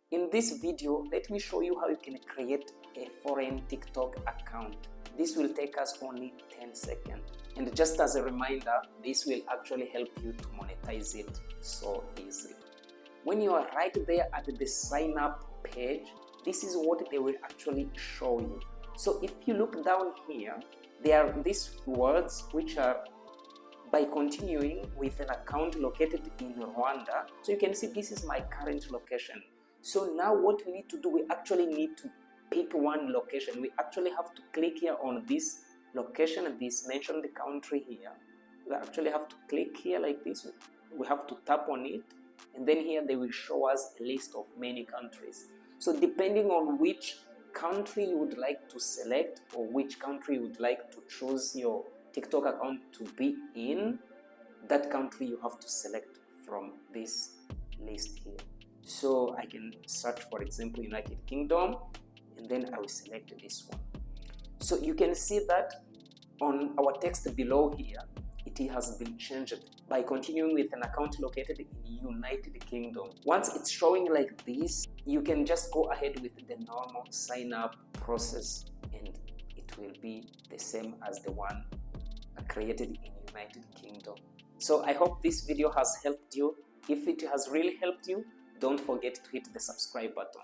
In this video, let me show you how you can create a foreign TikTok account. This will take us only 10 seconds. And just as a reminder, this will actually help you to monetize it so easily. When you are right there at the sign up page, this is what they will actually show you. So if you look down here, there are these words which are by continuing with an account located in Rwanda. So you can see this is my current location. So now what we need to do, we actually need to pick one location. We actually have to click here on this location, this mention the country here. We actually have to click here like this. We have to tap on it, and then here they will show us a list of many countries. So depending on which country you would like to select, or which country you would like to choose your TikTok account to be in, that country you have to select from this list here. So I can search, for example, United Kingdom, and then I will select this one. So you can see that on our text below here, it has been changed by continuing with an account located in United Kingdom. Once it's showing like this, you can just go ahead with the normal sign up process, and it will be the same as the one created in United Kingdom. So I hope this video has helped you. If it has really helped you, don't forget to hit the subscribe button.